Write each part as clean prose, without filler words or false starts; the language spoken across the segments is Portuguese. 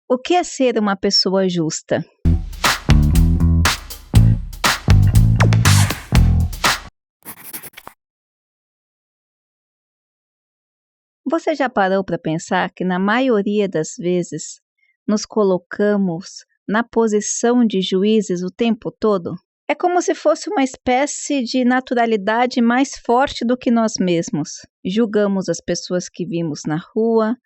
O que é ser uma pessoa justa? Você já parou para pensar que na maioria das vezes nos colocamos na posição de juízes o tempo todo? É como se fosse uma espécie de naturalidade mais forte do que nós mesmos. Julgamos as pessoas que vimos na rua,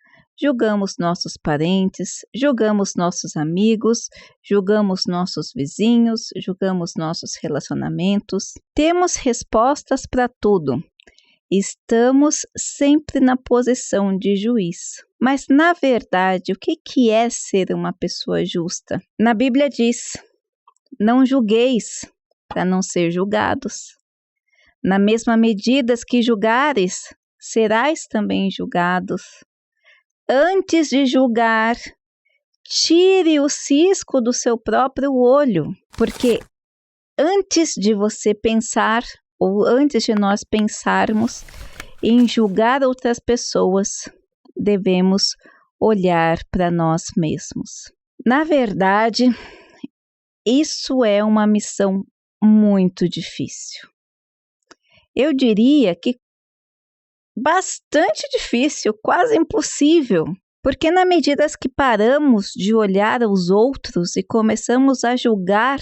julgamos nossos parentes, julgamos nossos amigos, julgamos nossos vizinhos, julgamos nossos relacionamentos. Temos respostas para tudo. Estamos sempre na posição de juiz. Mas, na verdade, o que é ser uma pessoa justa? Na Bíblia diz: não julgueis, para não ser julgados. Na mesma medida que julgares, serás também julgados. Antes de julgar, tire o cisco do seu próprio olho, porque antes de você pensar, ou antes de nós pensarmos em julgar outras pessoas, devemos olhar para nós mesmos. Na verdade, isso é uma missão muito difícil. Eu diria que bastante difícil, quase impossível, porque na medida que paramos de olhar aos outros e começamos a julgar,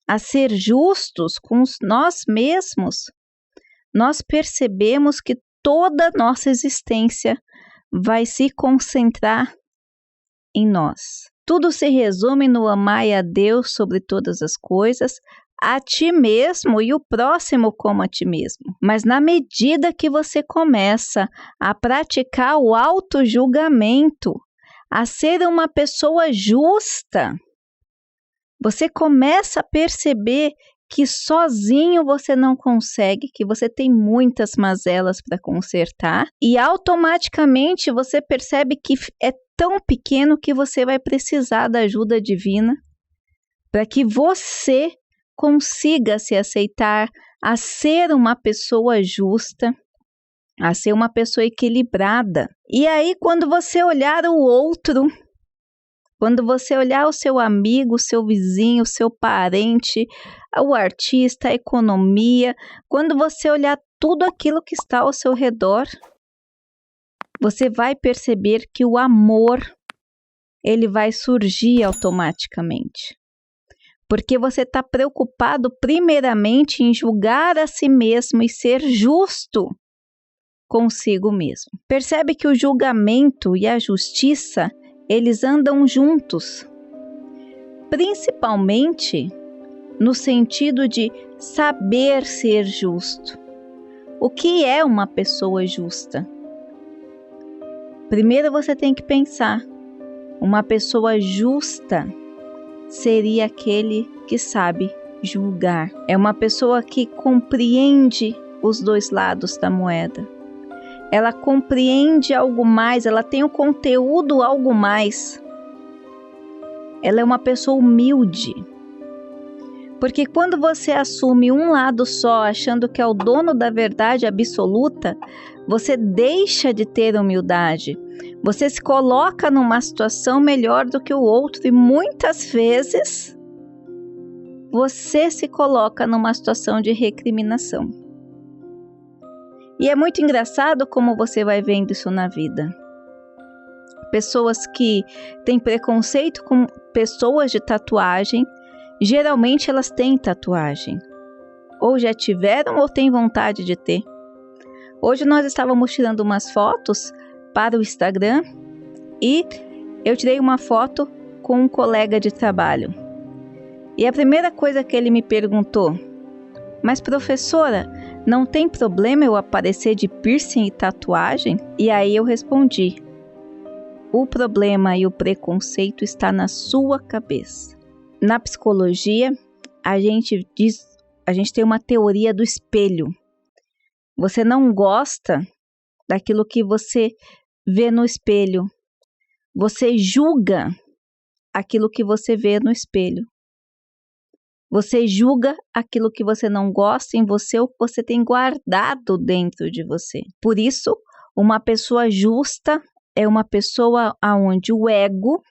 a ser justos com nós mesmos, nós percebemos que toda a nossa existência vai se concentrar em nós. Tudo se resume no amai a Deus sobre todas as coisas, a ti mesmo e o próximo como a ti mesmo. Mas na medida que você começa a praticar o autojulgamento, a ser uma pessoa justa, você começa a perceber que sozinho você não consegue, que você tem muitas mazelas para consertar e automaticamente você percebe que é tão pequeno que você vai precisar da ajuda divina para que você consiga se aceitar a ser uma pessoa justa, a ser uma pessoa equilibrada. E aí, quando você olhar o outro, quando você olhar o seu amigo, o seu vizinho, o seu parente, o artista, a economia, quando você olhar tudo aquilo que está ao seu redor, você vai perceber que o amor, ele vai surgir automaticamente. Porque você está preocupado primeiramente em julgar a si mesmo e ser justo consigo mesmo. Percebe que o julgamento e a justiça, eles andam juntos, principalmente no sentido de saber ser justo. O que é uma pessoa justa? Primeiro você tem que pensar, uma pessoa justa seria aquele que sabe julgar. É uma pessoa que compreende os dois lados da moeda. Ela compreende algo mais, ela tem o conteúdo algo mais. Ela é uma pessoa humilde. Porque quando você assume um lado só, achando que é o dono da verdade absoluta, você deixa de ter humildade. Você se coloca numa situação melhor do que o outro e muitas vezes você se coloca numa situação de recriminação. E é muito engraçado como você vai vendo isso na vida. Pessoas que têm preconceito com pessoas de tatuagem, geralmente elas têm tatuagem. Ou já tiveram ou têm vontade de ter. Hoje nós estávamos tirando umas fotos para o Instagram e eu tirei uma foto com um colega de trabalho. E a primeira coisa que ele me perguntou: mas professora, não tem problema eu aparecer de piercing e tatuagem? E aí eu respondi: o problema e o preconceito está na sua cabeça. Na psicologia, a gente tem uma teoria do espelho. Você não gosta daquilo que você vê no espelho. Você julga aquilo que você vê no espelho. Você julga aquilo que você não gosta em você ou que você tem guardado dentro de você. Por isso, uma pessoa justa é uma pessoa onde o ego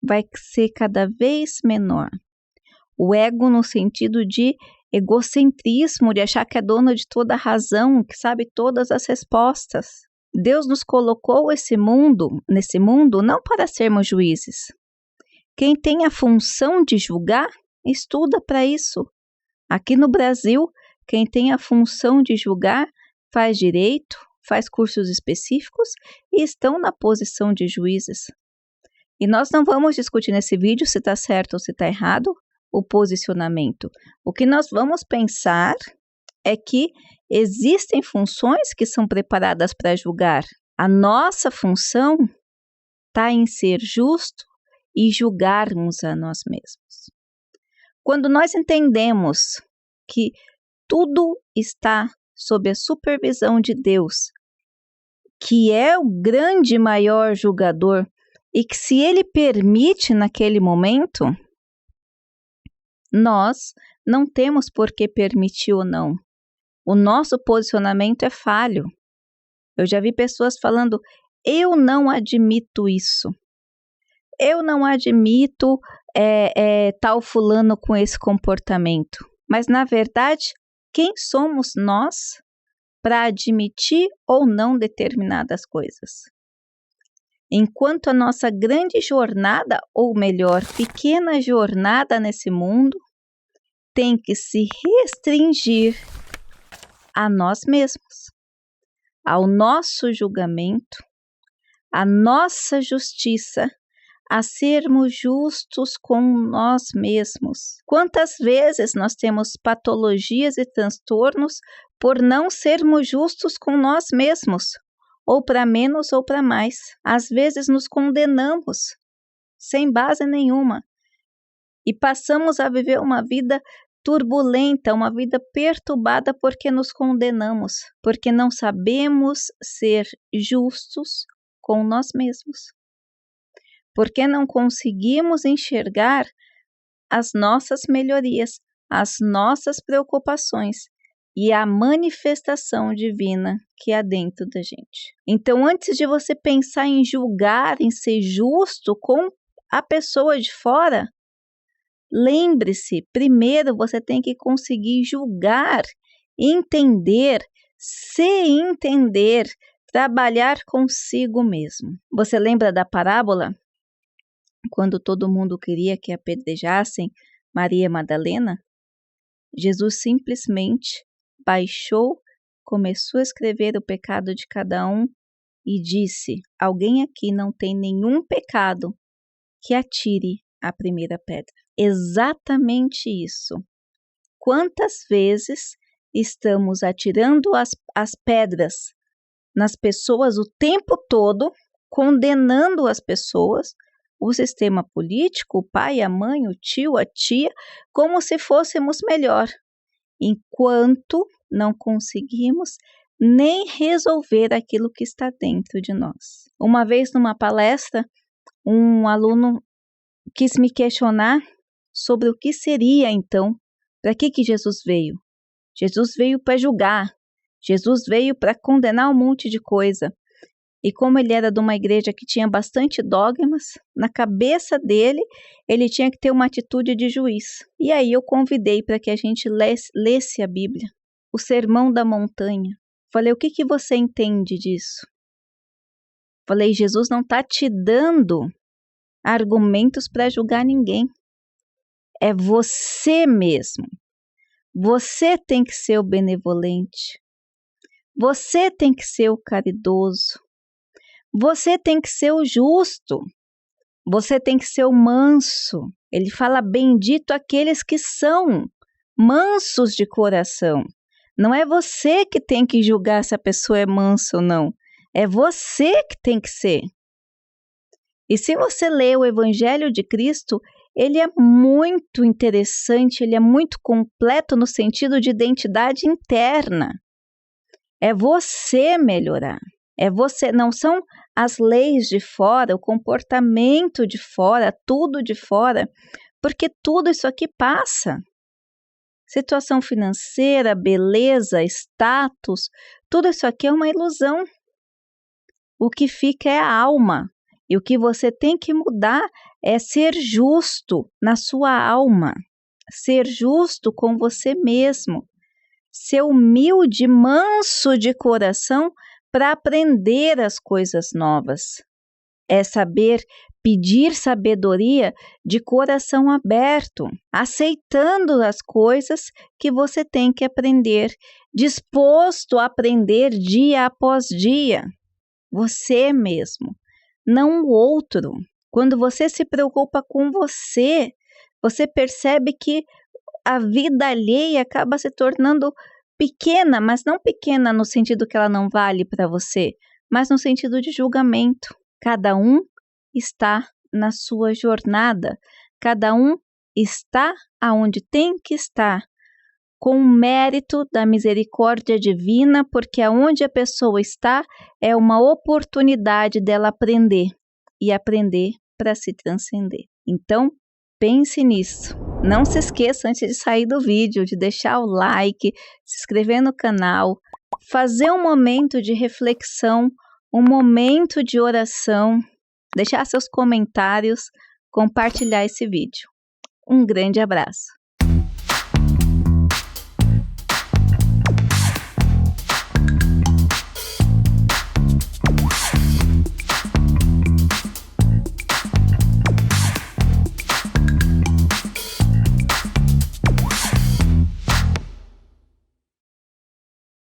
vai ser cada vez menor. O ego no sentido de egocentrismo, de achar que é dono de toda a razão, que sabe todas as respostas. Deus nos colocou nesse mundo não para sermos juízes. Quem tem a função de julgar, estuda para isso. Aqui no Brasil, quem tem a função de julgar faz direito, faz cursos específicos e estão na posição de juízes. E nós não vamos discutir nesse vídeo se está certo ou se está errado o posicionamento. O que nós vamos pensar é que existem funções que são preparadas para julgar. A nossa função está em ser justo e julgarmos a nós mesmos. Quando nós entendemos que tudo está sob a supervisão de Deus, que é o grande e maior julgador, e que se Ele permite naquele momento, nós não temos por que permitir ou não. O nosso posicionamento é falho. Eu já vi pessoas falando, eu não admito isso. Eu não admito tal fulano com esse comportamento. Mas, na verdade, quem somos nós para admitir ou não determinadas coisas? Enquanto a nossa grande jornada, ou melhor, pequena jornada nesse mundo, tem que se restringir a nós mesmos, ao nosso julgamento, à nossa justiça, a sermos justos com nós mesmos. Quantas vezes nós temos patologias e transtornos por não sermos justos com nós mesmos? Ou para menos ou para mais. Às vezes nos condenamos, sem base nenhuma. E passamos a viver uma vida turbulenta, uma vida perturbada porque nos condenamos, porque não sabemos ser justos com nós mesmos. Porque não conseguimos enxergar as nossas melhorias, as nossas preocupações e a manifestação divina que há dentro da gente. Então, antes de você pensar em julgar, em ser justo com a pessoa de fora, lembre-se, primeiro você tem que conseguir julgar, entender, se entender, trabalhar consigo mesmo. Você lembra da parábola? Quando todo mundo queria que apedrejassem Maria Madalena, Jesus simplesmente baixou, começou a escrever o pecado de cada um e disse, alguém aqui não tem nenhum pecado, que atire a primeira pedra. Exatamente isso. Quantas vezes estamos atirando as pedras nas pessoas o tempo todo, condenando as pessoas, o sistema político, o pai, a mãe, o tio, a tia, como se fôssemos melhor, enquanto não conseguimos nem resolver aquilo que está dentro de nós. Uma vez numa palestra, um aluno quis me questionar sobre o que seria então, para que Jesus veio? Jesus veio para julgar, Jesus veio para condenar um monte de coisa. E como ele era de uma igreja que tinha bastante dogmas, na cabeça dele, ele tinha que ter uma atitude de juiz. E aí eu convidei para que a gente lesse a Bíblia, o Sermão da Montanha. Falei, o que você entende disso? Falei, Jesus não está te dando argumentos para julgar ninguém. É você mesmo. Você tem que ser o benevolente. Você tem que ser o caridoso. Você tem que ser o justo. Você tem que ser o manso. Ele fala, bendito aqueles que são mansos de coração. Não é você que tem que julgar se a pessoa é mansa ou não. É você que tem que ser. E se você lê o Evangelho de Cristo, ele é muito interessante, ele é muito completo no sentido de identidade interna. É você melhorar. É você, não são as leis de fora, o comportamento de fora, tudo de fora, porque tudo isso aqui passa. Situação financeira, beleza, status, tudo isso aqui é uma ilusão. O que fica é a alma. E o que você tem que mudar é ser justo na sua alma, ser justo com você mesmo, ser humilde, manso de coração para aprender as coisas novas. É saber pedir sabedoria de coração aberto, aceitando as coisas que você tem que aprender, disposto a aprender dia após dia. Você mesmo, não o outro. Quando você se preocupa com você, você percebe que a vida alheia acaba se tornando pequena, mas não pequena no sentido que ela não vale para você, mas no sentido de julgamento. Cada um está na sua jornada, cada um está aonde tem que estar, com o mérito da misericórdia divina, porque aonde a pessoa está é uma oportunidade dela aprender, e aprender para se transcender. Então, pense nisso. Não se esqueça, antes de sair do vídeo, de deixar o like, se inscrever no canal, fazer um momento de reflexão, um momento de oração, deixar seus comentários, compartilhar esse vídeo. Um grande abraço.